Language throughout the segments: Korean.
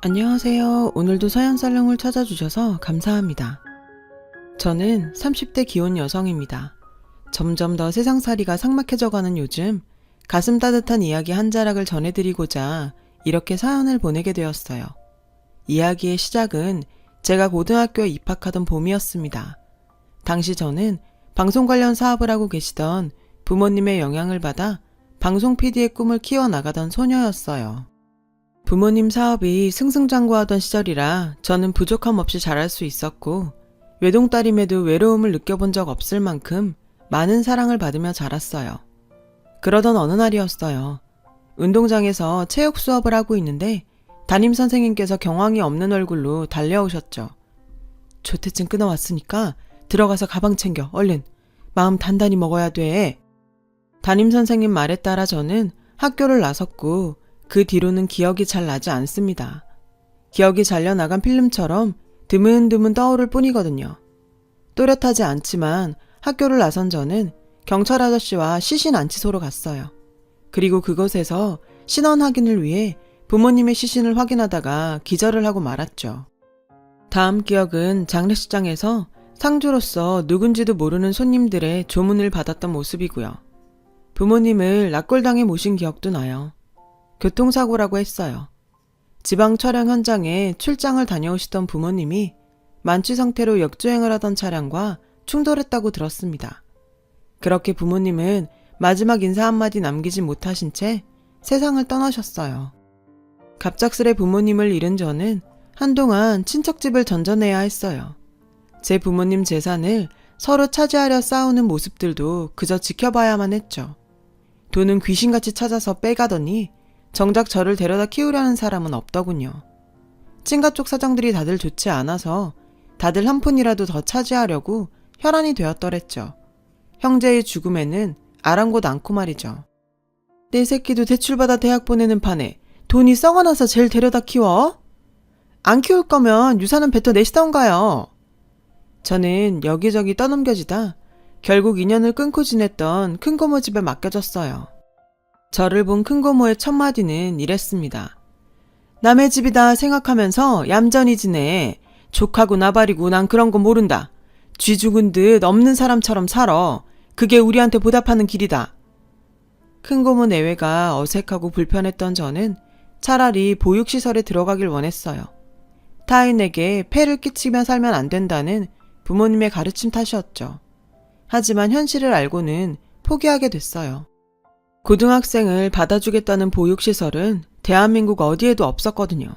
안녕하세요. 오늘도 서연살롱을 찾아주셔서 감사합니다. 저는 30대 기혼 여성입니다. 점점 더 세상살이가 삭막해져가는 요즘 가슴 따뜻한 이야기 한 자락을 전해드리고자 이렇게 사연을 보내게 되었어요. 이야기의 시작은 제가 고등학교에 입학하던 봄이었습니다. 당시 저는 방송 관련 사업을 하고 계시던 부모님의 영향을 받아 방송 PD의 꿈을 키워나가던 소녀였어요. 부모님 사업이 승승장구하던 시절이라 저는 부족함 없이 잘할 수 있었고 외동딸임에도 외로움을 느껴본 적 없을 만큼 많은 사랑을 받으며 자랐어요. 그러던 어느 날이었어요. 운동장에서 체육 수업을 하고 있는데 담임선생님께서 경황이 없는 얼굴로 달려오셨죠. 조퇴증 끊어왔으니까 들어가서 가방 챙겨 얼른. 마음 단단히 먹어야 돼. 담임선생님 말에 따라 저는 학교를 나섰고 그 뒤로는 기억이 잘 나지 않습니다. 기억이 잘려나간 필름처럼 드문드문 떠오를 뿐이거든요. 또렷하지 않지만 학교를 나선 저는 경찰 아저씨와 시신 안치소로 갔어요. 그리고 그곳에서 신원 확인을 위해 부모님의 시신을 확인하다가 기절을 하고 말았죠. 다음 기억은 장례식장에서 상주로서 누군지도 모르는 손님들의 조문을 받았던 모습이고요. 부모님을 납골당해 모신 기억도 나요. 교통사고라고 했어요. 지방 촬영 현장에 출장을 다녀오시던 부모님이 만취 상태로 역주행을 하던 차량과 충돌했다고 들었습니다. 그렇게 부모님은 마지막 인사 한마디 남기지 못하신 채 세상을 떠나셨어요. 갑작스레 부모님을 잃은 저는 한동안 친척집을 전전해야 했어요. 제 부모님 재산을 서로 차지하려 싸우는 모습들도 그저 지켜봐야만 했죠. 돈은 귀신같이 찾아서 빼가더니 정작 저를 데려다 키우려는 사람은 없더군요. 친가 쪽 사정들이 다들 좋지 않아서 다들 한 푼이라도 더 차지하려고 혈안이 되었더랬죠. 형제의 죽음에는 아랑곳 않고 말이죠. 내 새끼도 대출받아 대학 보내는 판에 돈이 썩어나서 쟤를 데려다 키워? 안 키울 거면 유산은 뱉어내시던가요. 저는 여기저기 떠넘겨지다 결국 인연을 끊고 지냈던 큰고모 집에 맡겨졌어요. 저를 본 큰고모의 첫마디는 이랬습니다. 남의 집이다 생각하면서 얌전히 지내. 족하고 나발이고 난 그런 거 모른다. 쥐 죽은 듯 없는 사람처럼 살아. 그게 우리한테 보답하는 길이다. 큰고모 내외가 어색하고 불편했던 저는 차라리 보육시설에 들어가길 원했어요. 타인에게 폐를 끼치며 살면 안 된다는 부모님의 가르침 탓이었죠. 하지만 현실을 알고는 포기하게 됐어요. 고등학생을 받아주겠다는 보육시설은 대한민국 어디에도 없었거든요.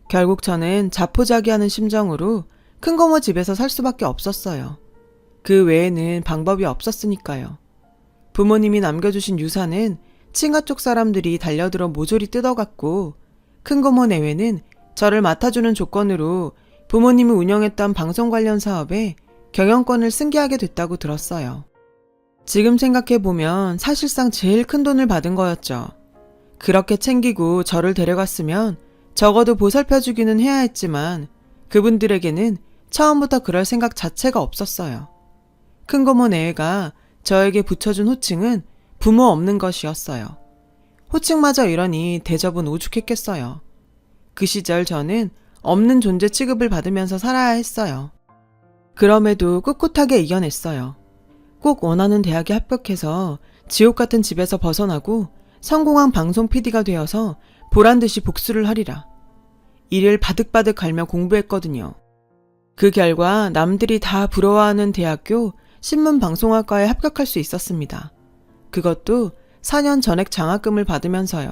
결국 저는 자포자기하는 심정으로 큰고모 집에서 살 수밖에 없었어요. 그 외에는 방법이 없었으니까요. 부모님이 남겨주신 유산은 친가 쪽 사람들이 달려들어 모조리 뜯어갔고 큰고모 내외는 저를 맡아주는 조건으로 부모님이 운영했던 방송 관련 사업에 경영권을 승계하게 됐다고 들었어요. 지금 생각해보면 사실상 제일 큰 돈을 받은 거였죠. 그렇게 챙기고 저를 데려갔으면 적어도 보살펴주기는 해야 했지만 그분들에게는 처음부터 그럴 생각 자체가 없었어요. 큰고모 내외가 저에게 붙여준 호칭은 부모 없는 것이었어요. 호칭마저 이러니 대접은 오죽했겠어요. 그 시절 저는 없는 존재 취급을 받으면서 살아야 했어요. 그럼에도 꿋꿋하게 이겨냈어요. 꼭 원하는 대학에 합격해서 지옥 같은 집에서 벗어나고 성공한 방송 PD가 되어서 보란듯이 복수를 하리라. 이를 바득바득 갈며 공부했거든요. 그 결과 남들이 다 부러워하는 대학교 신문방송학과에 합격할 수 있었습니다. 그것도 4년 전액 장학금을 받으면서요.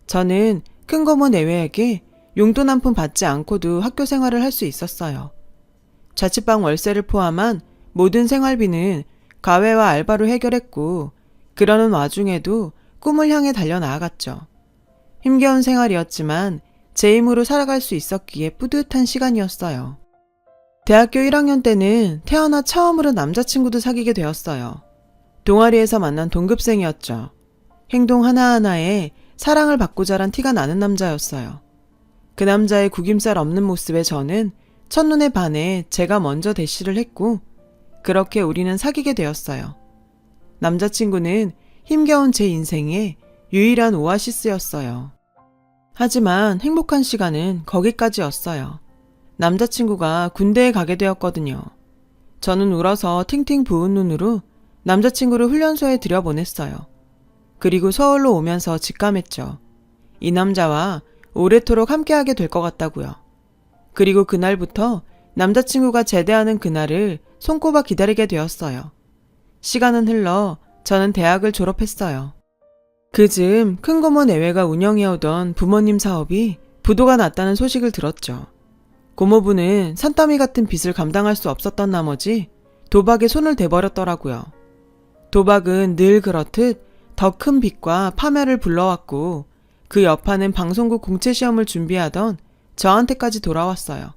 저는 큰고모 내외에게 용돈 한 푼 받지 않고도 학교 생활을 할 수 있었어요. 자취방 월세를 포함한 모든 생활비는 과외와 알바로 해결했고 그러는 와중에도 꿈을 향해 달려나아갔죠. 힘겨운 생활이었지만 제 힘으로 살아갈 수 있었기에 뿌듯한 시간이었어요. 대학교 1학년 때는 태어나 처음으로 남자친구도 사귀게 되었어요. 동아리에서 만난 동급생이었죠. 행동 하나하나에 사랑을 받고 자란 티가 나는 남자였어요. 그 남자의 구김살 없는 모습에 저는 첫눈에 반해 제가 먼저 대시를 했고 그렇게 우리는 사귀게 되었어요. 남자친구는 힘겨운 제 인생의 유일한 오아시스였어요. 하지만 행복한 시간은 거기까지였어요. 남자친구가 군대에 가게 되었거든요. 저는 울어서 팅팅 부은 눈으로 남자친구를 훈련소에 들여보냈어요. 그리고 서울로 오면서 직감했죠. 이 남자와 오래도록 함께하게 될 것 같다고요. 그리고 그날부터 남자친구가 제대하는 그날을 손꼽아 기다리게 되었어요. 시간은 흘러 저는 대학을 졸업했어요. 그즈음 큰고모 내외가 운영해오던 부모님 사업이 부도가 났다는 소식을 들었죠. 고모부는 산더미 같은 빚을 감당할 수 없었던 나머지 도박에 손을 대버렸더라고요. 도박은 늘 그렇듯 더 큰 빚과 파멸을 불러왔고 그 여파는 방송국 공채시험을 준비하던 저한테까지 돌아왔어요.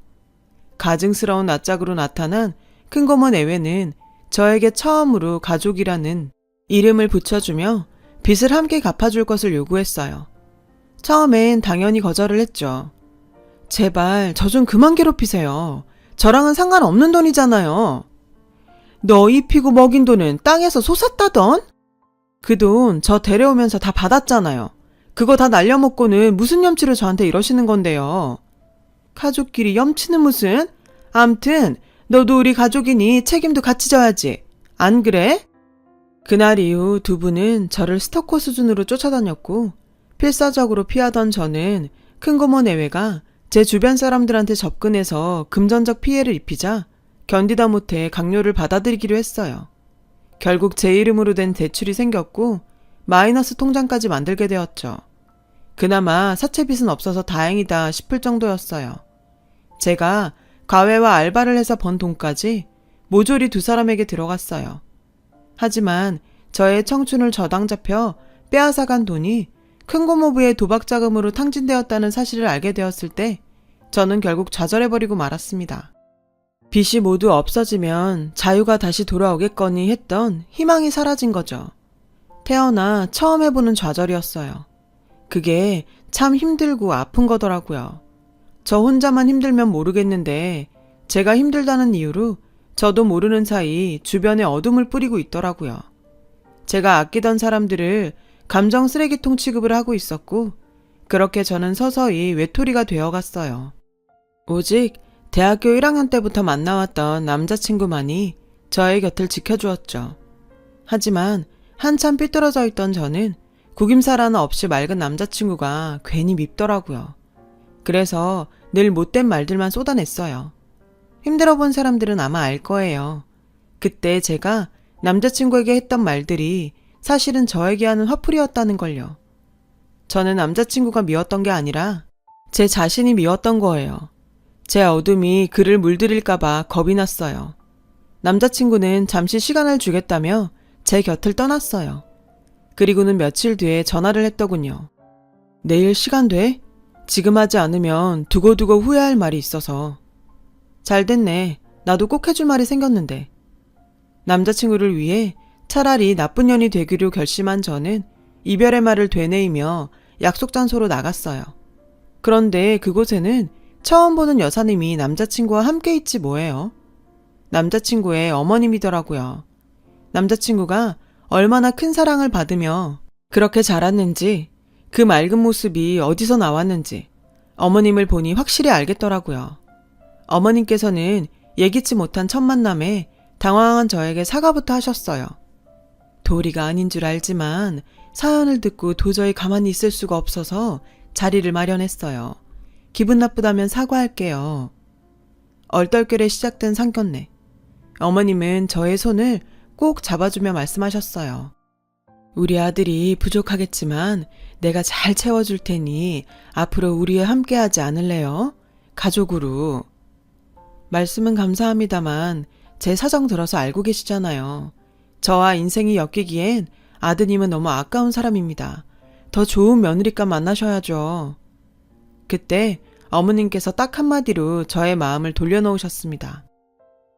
가증스러운 낯짝으로 나타난 큰고모 내외는 저에게 처음으로 가족이라는 이름을 붙여주며 빚을 함께 갚아줄 것을 요구했어요. 처음엔 당연히 거절을 했죠. 제발 저 좀 그만 괴롭히세요. 저랑은 상관없는 돈이잖아요. 너희 피고 먹인 돈은 땅에서 솟았다던? 그 돈 저 데려오면서 다 받았잖아요. 그거 다 날려먹고는 무슨 염치로 저한테 이러시는 건데요. 가족끼리 염치는 무슨? 암튼 너도 우리 가족이니 책임도 같이 져야지. 안 그래? 그날 이후 두 분은 저를 스토커 수준으로 쫓아다녔고 필사적으로 피하던 저는 큰고모 내외가 제 주변 사람들한테 접근해서 금전적 피해를 입히자 견디다 못해 강요를 받아들이기로 했어요. 결국 제 이름으로 된 대출이 생겼고 마이너스 통장까지 만들게 되었죠. 그나마 사채빚은 없어서 다행이다 싶을 정도였어요. 제가 과외와 알바를 해서 번 돈까지 모조리 두 사람에게 들어갔어요. 하지만 저의 청춘을 저당 잡혀 빼앗아간 돈이 큰고모부의 도박 자금으로 탕진되었다는 사실을 알게 되었을 때 저는 결국 좌절해버리고 말았습니다. 빚이 모두 없어지면 자유가 다시 돌아오겠거니 했던 희망이 사라진 거죠. 태어나 처음 해보는 좌절이었어요. 그게 참 힘들고 아픈 거더라고요. 저 혼자만 힘들면 모르겠는데 제가 힘들다는 이유로 저도 모르는 사이 주변에 어둠을 뿌리고 있더라고요. 제가 아끼던 사람들을 감정 쓰레기통 취급을 하고 있었고 그렇게 저는 서서히 외톨이가 되어갔어요. 오직 대학교 1학년 때부터 만나왔던 남자친구만이 저의 곁을 지켜주었죠. 하지만 한참 삐뚤어져 있던 저는 구김살 하나 없이 맑은 남자친구가 괜히 밉더라고요. 그래서 늘 못된 말들만 쏟아냈어요. 힘들어 본 사람들은 아마 알 거예요. 그때 제가 남자친구에게 했던 말들이 사실은 저에게 하는 화풀이였다는 걸요. 저는 남자친구가 미웠던 게 아니라 제 자신이 미웠던 거예요. 제 어둠이 그를 물들일까봐 겁이 났어요. 남자친구는 잠시 시간을 주겠다며 제 곁을 떠났어요. 그리고는 며칠 뒤에 전화를 했더군요. 내일 시간 돼? 지금 하지 않으면 두고두고 후회할 말이 있어서. 잘 됐네. 나도 꼭 해줄 말이 생겼는데. 남자친구를 위해 차라리 나쁜 년이 되기로 결심한 저는 이별의 말을 되뇌이며 약속 장소로 나갔어요. 그런데 그곳에는 처음 보는 여사님이 남자친구와 함께 있지 뭐예요. 남자친구의 어머님이더라고요. 남자친구가 얼마나 큰 사랑을 받으며 그렇게 자랐는지 그 맑은 모습이 어디서 나왔는지 어머님을 보니 확실히 알겠더라고요. 어머님께서는 예기치 못한 첫 만남에 당황한 저에게 사과부터 하셨어요. 도리가 아닌 줄 알지만 사연을 듣고 도저히 가만히 있을 수가 없어서 자리를 마련했어요. 기분 나쁘다면 사과할게요. 얼떨결에 시작된 상견례. 어머님은 저의 손을 꼭 잡아주며 말씀하셨어요. 우리 아들이 부족하겠지만 내가 잘 채워줄 테니 앞으로 우리와 함께하지 않을래요? 가족으로. 말씀은 감사합니다만 제 사정 들어서 알고 계시잖아요. 저와 인생이 엮이기엔 아드님은 너무 아까운 사람입니다. 더 좋은 며느리감 만나셔야죠. 그때 어머님께서 딱 한마디로 저의 마음을 돌려놓으셨습니다.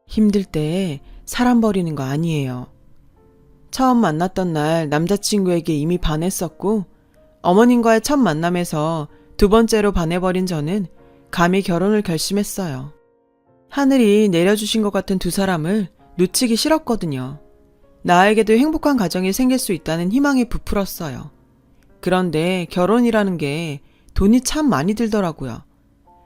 힘들 때 사람 버리는 거 아니에요. 처음 만났던 날 남자친구에게 이미 반했었고 어머님과의 첫 만남에서 두 번째로 반해버린 저는 감히 결혼을 결심했어요. 하늘이 내려주신 것 같은 두 사람을 놓치기 싫었거든요. 나에게도 행복한 가정이 생길 수 있다는 희망에 부풀었어요. 그런데 결혼이라는 게 돈이 참 많이 들더라고요.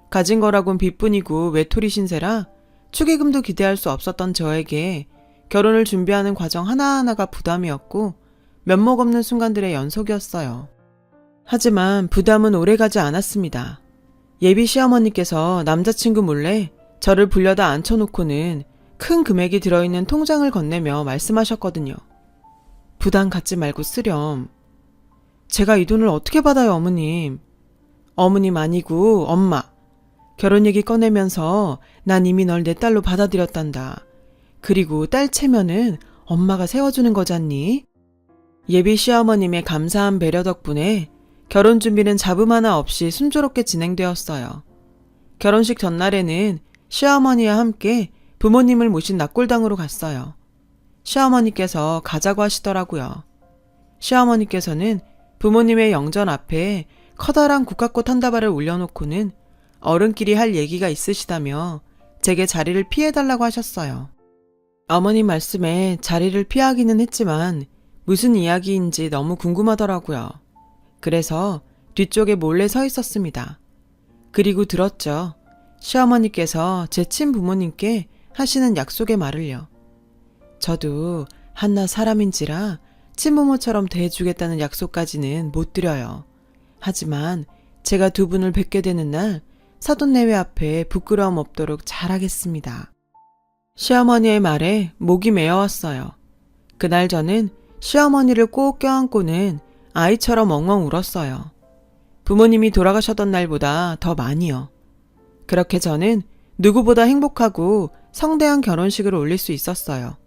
가진 거라곤 빚뿐이고 외톨이 신세라 축의금도 기대할 수 없었던 저에게 결혼을 준비하는 과정 하나하나가 부담이었고 면목 없는 순간들의 연속이었어요. 하지만 부담은 오래가지 않았습니다. 예비 시어머니께서 남자친구 몰래 저를 불려다 앉혀놓고는 큰 금액이 들어있는 통장을 건네며 말씀하셨거든요. 부담 갖지 말고 쓰렴. 제가 이 돈을 어떻게 받아요, 어머님? 어머님 아니고 엄마. 결혼 얘기 꺼내면서 난 이미 널 내 딸로 받아들였단다. 그리고 딸 체면은 엄마가 세워주는 거잖니? 예비 시어머님의 감사한 배려 덕분에 결혼 준비는 잡음 하나 없이 순조롭게 진행되었어요. 결혼식 전날에는 시어머니와 함께 부모님을 모신 낙골당으로 갔어요. 시어머니께서 가자고 하시더라고요. 시어머니께서는 부모님의 영전 앞에 커다란 국화꽃 한 다발을 올려놓고는 어른끼리 할 얘기가 있으시다며 제게 자리를 피해달라고 하셨어요. 어머님 말씀에 자리를 피하기는 했지만 무슨 이야기인지 너무 궁금하더라고요. 그래서 뒤쪽에 몰래 서 있었습니다. 그리고 들었죠. 시어머니께서 제 친부모님께 하시는 약속의 말을요. 저도 한낱 사람인지라 친부모처럼 대해주겠다는 약속까지는 못 드려요. 하지만 제가 두 분을 뵙게 되는 날 사돈내외 앞에 부끄러움 없도록 잘하겠습니다. 시어머니의 말에 목이 메어왔어요. 그날 저는 시어머니를 꼭 껴안고는 아이처럼 엉엉 울었어요. 부모님이 돌아가셨던 날보다 더 많이요. 그렇게 저는 누구보다 행복하고 성대한 결혼식을 올릴 수 있었어요.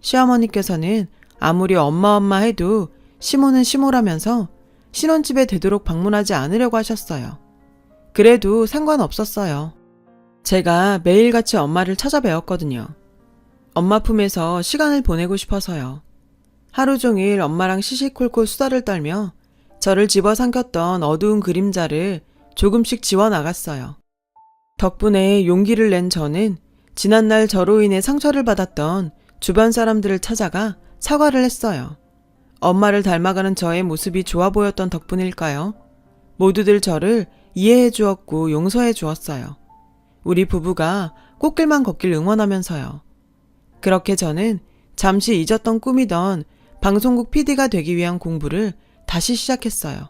시어머니께서는 아무리 엄마 해도 시모는 시모라면서 신혼집에 되도록 방문하지 않으려고 하셨어요. 그래도 상관없었어요. 제가 매일같이 엄마를 찾아뵈었거든요. 엄마 품에서 시간을 보내고 싶어서요. 하루 종일 엄마랑 시시콜콜 수다를 떨며 저를 집어삼켰던 어두운 그림자를 조금씩 지워나갔어요. 덕분에 용기를 낸 저는 지난날 저로 인해 상처를 받았던 주변 사람들을 찾아가 사과를 했어요. 엄마를 닮아가는 저의 모습이 좋아 보였던 덕분일까요? 모두들 저를 이해해 주었고 용서해 주었어요. 우리 부부가 꽃길만 걷길 응원하면서요. 그렇게 저는 잠시 잊었던 꿈이던 방송국 PD가 되기 위한 공부를 다시 시작했어요.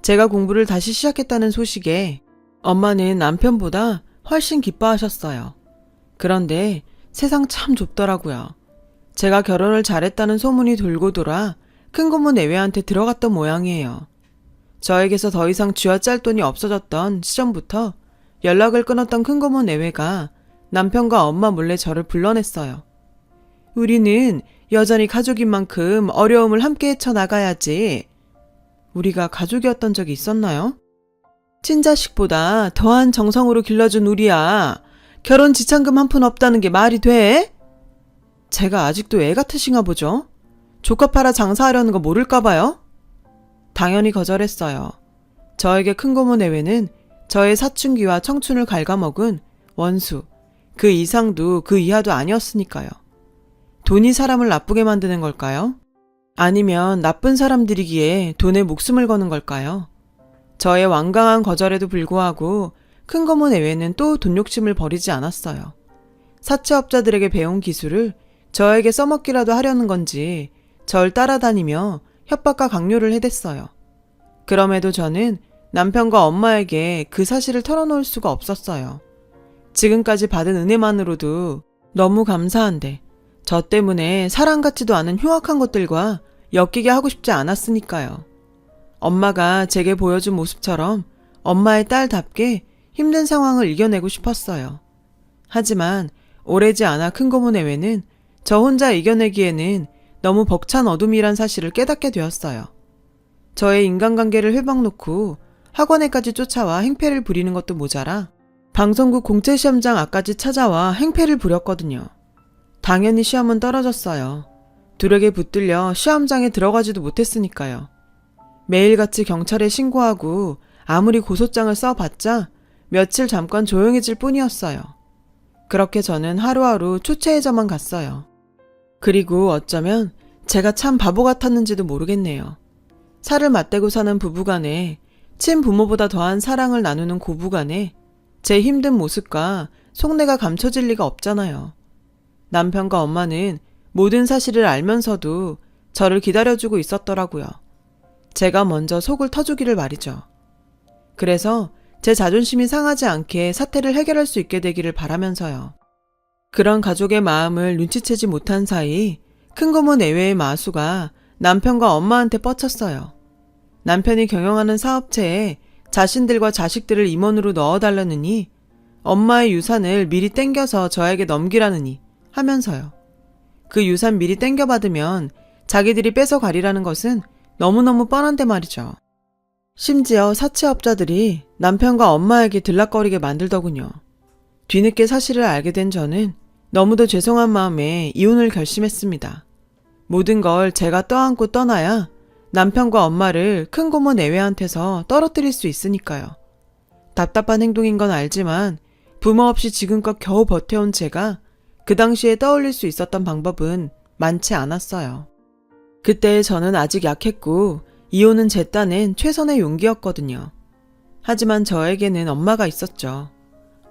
제가 공부를 다시 시작했다는 소식에 엄마는 남편보다 훨씬 기뻐하셨어요. 그런데 세상 참 좁더라고요. 제가 결혼을 잘했다는 소문이 돌고 돌아 큰 고모 내외한테 들어갔던 모양이에요. 저에게서 더 이상 쥐어짤 돈이 없어졌던 시점부터 연락을 끊었던 큰 고모 내외가 남편과 엄마 몰래 저를 불러냈어요. 우리는 여전히 가족인 만큼 어려움을 함께 헤쳐나가야지. 우리가 가족이었던 적이 있었나요? 친자식보다 더한 정성으로 길러준 우리야. 결혼 지참금 한 푼 없다는 게 말이 돼? 제가 아직도 애 같으신가 보죠? 조카 팔아 장사하려는 거 모를까 봐요? 당연히 거절했어요. 저에게 큰 고모 내외는 저의 사춘기와 청춘을 갉아먹은 원수, 그 이상도 그 이하도 아니었으니까요. 돈이 사람을 나쁘게 만드는 걸까요? 아니면 나쁜 사람들이기에 돈에 목숨을 거는 걸까요? 저의 완강한 거절에도 불구하고 큰 고모 내외는 또 돈 욕심을 버리지 않았어요. 사채업자들에게 배운 기술을 저에게 써먹기라도 하려는 건지 절 따라다니며 협박과 강요를 해댔어요. 그럼에도 저는 남편과 엄마에게 그 사실을 털어놓을 수가 없었어요. 지금까지 받은 은혜만으로도 너무 감사한데 저 때문에 사랑 같지도 않은 흉악한 것들과 엮이게 하고 싶지 않았으니까요. 엄마가 제게 보여준 모습처럼 엄마의 딸답게 힘든 상황을 이겨내고 싶었어요. 하지만 오래지 않아 큰 고모 내외는 저 혼자 이겨내기에는 너무 벅찬 어둠이란 사실을 깨닫게 되었어요. 저의 인간관계를 회박놓고 학원에까지 쫓아와 행패를 부리는 것도 모자라 방송국 공채시험장 앞까지 찾아와 행패를 부렸거든요. 당연히 시험은 떨어졌어요. 두력에 붙들려 시험장에 들어가지도 못했으니까요. 매일같이 경찰에 신고하고 아무리 고소장을 써봤자 며칠 잠깐 조용해질 뿐이었어요. 그렇게 저는 하루하루 초췌해져만 갔어요. 그리고 어쩌면 제가 참 바보 같았는지도 모르겠네요. 살을 맞대고 사는 부부간에 친부모보다 더한 사랑을 나누는 고부간에 제 힘든 모습과 속내가 감춰질 리가 없잖아요. 남편과 엄마는 모든 사실을 알면서도 저를 기다려주고 있었더라고요. 제가 먼저 속을 터주기를 말이죠. 그래서 제 자존심이 상하지 않게 사태를 해결할 수 있게 되기를 바라면서요. 그런 가족의 마음을 눈치채지 못한 사이 큰 고모 내외의 마수가 남편과 엄마한테 뻗쳤어요. 남편이 경영하는 사업체에 자신들과 자식들을 임원으로 넣어달라느니 엄마의 유산을 미리 땡겨서 저에게 넘기라느니 하면서요. 그 유산 미리 땡겨받으면 자기들이 뺏어가리라는 것은 너무너무 뻔한데 말이죠. 심지어 사채업자들이 남편과 엄마에게 들락거리게 만들더군요. 뒤늦게 사실을 알게 된 저는 너무도 죄송한 마음에 이혼을 결심했습니다. 모든 걸 제가 떠안고 떠나야 남편과 엄마를 큰 고모 내외한테서 떨어뜨릴 수 있으니까요. 답답한 행동인 건 알지만 부모 없이 지금껏 겨우 버텨온 제가 그 당시에 떠올릴 수 있었던 방법은 많지 않았어요. 그때 저는 아직 약했고 이혼은 제 딴엔 최선의 용기였거든요. 하지만 저에게는 엄마가 있었죠.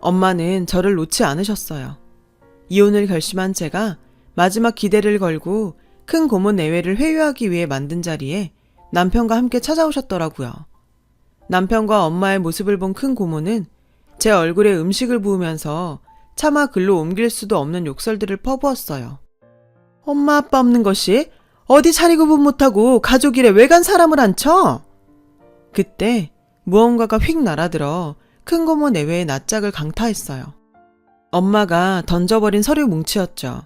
엄마는 저를 놓지 않으셨어요. 이혼을 결심한 제가 마지막 기대를 걸고 큰 고모 내외를 회유하기 위해 만든 자리에 남편과 함께 찾아오셨더라고요. 남편과 엄마의 모습을 본 큰 고모는 제 얼굴에 음식을 부으면서 차마 글로 옮길 수도 없는 욕설들을 퍼부었어요. 엄마 아빠 없는 것이 어디 차리구분 못하고 가족 일에 외간 사람을 앉혀? 그때 무언가가 휙 날아들어 큰 고모 내외의 낯짝을 강타했어요. 엄마가 던져버린 서류 뭉치였죠.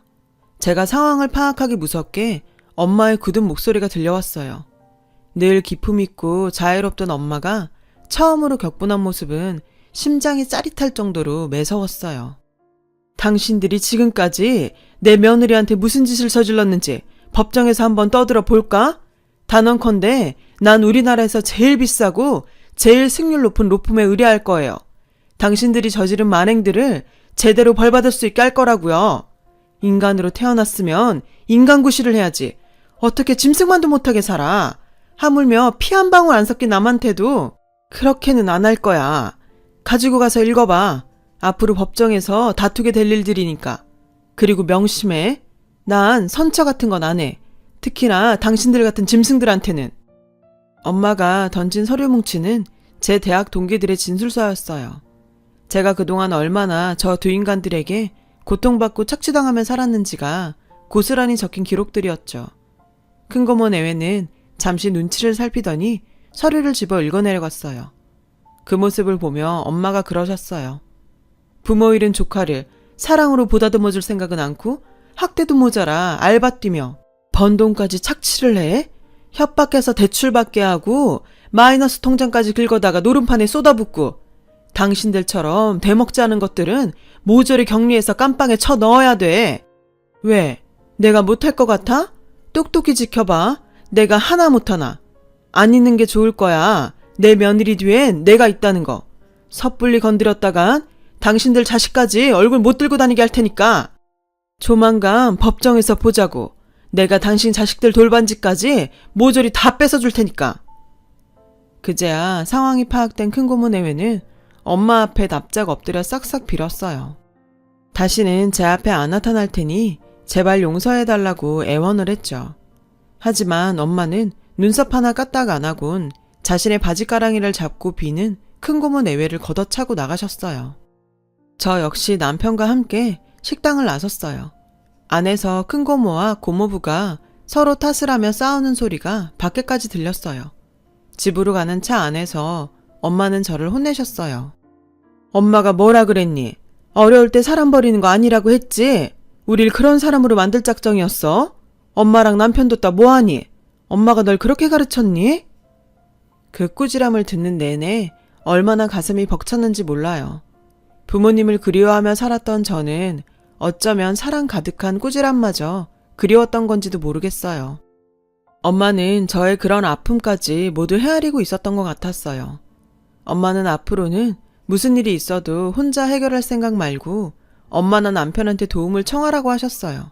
제가 상황을 파악하기 무섭게 엄마의 굳은 목소리가 들려왔어요. 늘 기품 있고 자애롭던 엄마가 처음으로 격분한 모습은 심장이 짜릿할 정도로 매서웠어요. 당신들이 지금까지 내 며느리한테 무슨 짓을 저질렀는지 법정에서 한번 떠들어 볼까? 단언컨대 난 우리나라에서 제일 비싸고 제일 승률 높은 로펌에 의뢰할 거예요. 당신들이 저지른 만행들을 제대로 벌받을 수 있게 할 거라고요. 인간으로 태어났으면 인간구실을 해야지. 어떻게 짐승만도 못하게 살아. 하물며 피 한 방울 안 섞인 남한테도 그렇게는 안 할 거야. 가지고 가서 읽어봐. 앞으로 법정에서 다투게 될 일들이니까. 그리고 명심해. 난 선처 같은 건 안 해. 특히나 당신들 같은 짐승들한테는. 엄마가 던진 서류 뭉치는 제 대학 동기들의 진술서였어요. 제가 그동안 얼마나 저 두 인간들에게 고통받고 착취당하며 살았는지가 고스란히 적힌 기록들이었죠. 큰 고모 내외는 잠시 눈치를 살피더니 서류를 집어 읽어내려갔어요. 그 모습을 보며 엄마가 그러셨어요. 부모 잃은 조카를 사랑으로 보다듬어줄 생각은 않고 학대도 모자라 알바 뛰며 번 돈까지 착취를 해? 협박해서 대출받게 하고 마이너스 통장까지 긁어다가 노름판에 쏟아붓고 당신들처럼 대먹지 않은 것들은 모조리 격리해서 깜빵에 쳐 넣어야 돼. 왜? 내가 못할 것 같아? 똑똑히 지켜봐. 내가 하나 못하나. 안 있는 게 좋을 거야. 내 며느리 뒤엔 내가 있다는 거. 섣불리 건드렸다간 당신들 자식까지 얼굴 못 들고 다니게 할 테니까. 조만간 법정에서 보자고. 내가 당신 자식들 돌반지까지 모조리 다 뺏어줄 테니까. 그제야 상황이 파악된 큰 고모 내외는 엄마 앞에 납작 엎드려 싹싹 빌었어요. 다시는 제 앞에 안 나타날 테니 제발 용서해달라고 애원을 했죠. 하지만 엄마는 눈썹 하나 까딱 안 하곤 자신의 바지가랑이를 잡고 비는 큰 고모 내외를 걷어차고 나가셨어요. 저 역시 남편과 함께 식당을 나섰어요. 안에서 큰 고모와 고모부가 서로 탓을 하며 싸우는 소리가 밖에까지 들렸어요. 집으로 가는 차 안에서 엄마는 저를 혼내셨어요. 엄마가 뭐라 그랬니? 어려울 때 사람 버리는 거 아니라고 했지? 우릴 그런 사람으로 만들 작정이었어? 엄마랑 남편 뒀다 뭐하니? 엄마가 널 그렇게 가르쳤니? 그 꾸지람을 듣는 내내 얼마나 가슴이 벅찼는지 몰라요. 부모님을 그리워하며 살았던 저는 어쩌면 사랑 가득한 꾸지람마저 그리웠던 건지도 모르겠어요. 엄마는 저의 그런 아픔까지 모두 헤아리고 있었던 것 같았어요. 엄마는 앞으로는 무슨 일이 있어도 혼자 해결할 생각 말고 엄마나 남편한테 도움을 청하라고 하셨어요.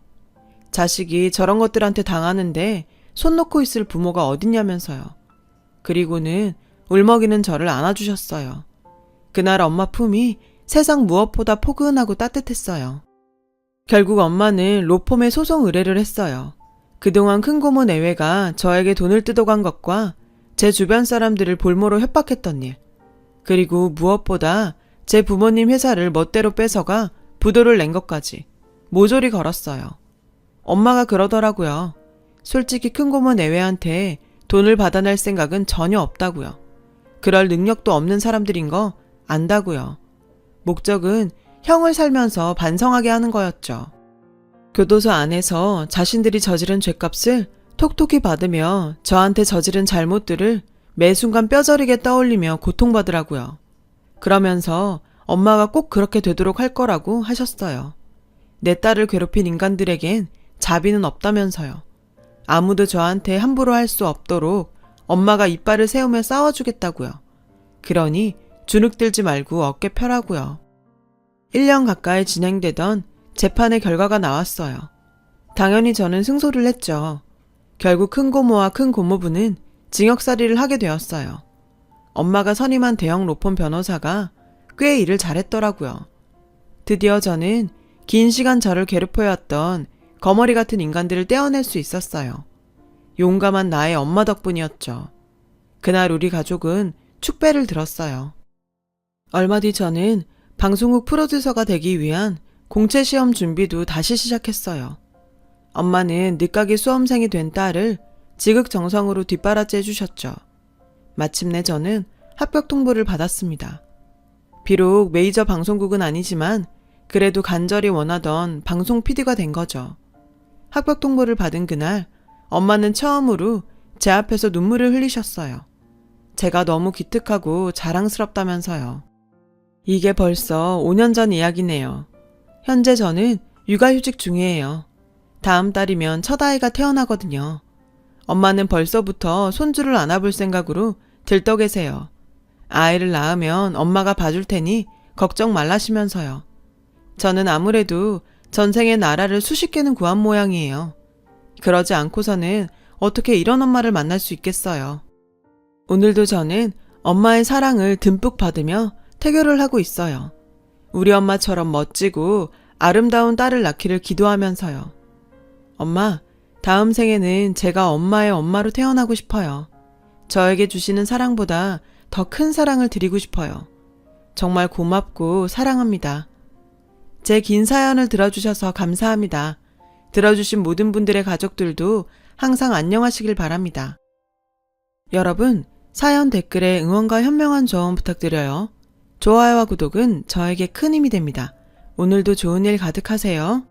자식이 저런 것들한테 당하는데 손 놓고 있을 부모가 어딨냐면서요. 그리고는 울먹이는 저를 안아주셨어요. 그날 엄마 품이 세상 무엇보다 포근하고 따뜻했어요. 결국 엄마는 로펌에 소송 의뢰를 했어요. 그동안 큰 고모 내외가 저에게 돈을 뜯어간 것과 제 주변 사람들을 볼모로 협박했던 일, 그리고 무엇보다 제 부모님 회사를 멋대로 뺏어가 부도를 낸 것까지 모조리 걸었어요. 엄마가 그러더라고요. 솔직히 큰 고모 내외한테 돈을 받아낼 생각은 전혀 없다고요. 그럴 능력도 없는 사람들인 거 안다고요. 목적은 형을 살면서 반성하게 하는 거였죠. 교도소 안에서 자신들이 저지른 죄값을 톡톡히 받으며 저한테 저지른 잘못들을 매 순간 뼈저리게 떠올리며 고통받으라고요. 그러면서 엄마가 꼭 그렇게 되도록 할 거라고 하셨어요. 내 딸을 괴롭힌 인간들에겐 자비는 없다면서요. 아무도 저한테 함부로 할 수 없도록 엄마가 이빨을 세우며 싸워주겠다고요. 그러니 주눅들지 말고 어깨 펴라고요. 1년 가까이 진행되던 재판의 결과가 나왔어요. 당연히 저는 승소를 했죠. 결국 큰 고모와 큰 고모부는 징역살이를 하게 되었어요. 엄마가 선임한 대형 로펌 변호사가 꽤 일을 잘했더라고요. 드디어 저는 긴 시간 저를 괴롭혀왔던 거머리 같은 인간들을 떼어낼 수 있었어요. 용감한 나의 엄마 덕분이었죠. 그날 우리 가족은 축배를 들었어요. 얼마 뒤 저는 방송국 프로듀서가 되기 위한 공채 시험 준비도 다시 시작했어요. 엄마는 늦가기 수험생이 된 딸을 지극정성으로 뒷바라지 해주셨죠. 마침내 저는 합격 통보를 받았습니다. 비록 메이저 방송국은 아니지만 그래도 간절히 원하던 방송 PD가 된 거죠. 합격 통보를 받은 그날 엄마는 처음으로 제 앞에서 눈물을 흘리셨어요. 제가 너무 기특하고 자랑스럽다면서요. 이게 벌써 5년 전 이야기네요. 현재 저는 육아휴직 중이에요. 다음 달이면 첫 아이가 태어나거든요. 엄마는 벌써부터 손주를 안아볼 생각으로 들떠 계세요. 아이를 낳으면 엄마가 봐줄 테니 걱정 말라시면서요. 저는 아무래도 전생의 나라를 수십 개는 구한 모양이에요. 그러지 않고서는 어떻게 이런 엄마를 만날 수 있겠어요. 오늘도 저는 엄마의 사랑을 듬뿍 받으며 태교를 하고 있어요. 우리 엄마처럼 멋지고 아름다운 딸을 낳기를 기도하면서요. 엄마, 다음 생에는 제가 엄마의 엄마로 태어나고 싶어요. 저에게 주시는 사랑보다 더 큰 사랑을 드리고 싶어요. 정말 고맙고 사랑합니다. 제 긴 사연을 들어주셔서 감사합니다. 들어주신 모든 분들의 가족들도 항상 안녕하시길 바랍니다. 여러분, 사연 댓글에 응원과 현명한 조언 부탁드려요. 좋아요와 구독은 저에게 큰 힘이 됩니다. 오늘도 좋은 일 가득하세요.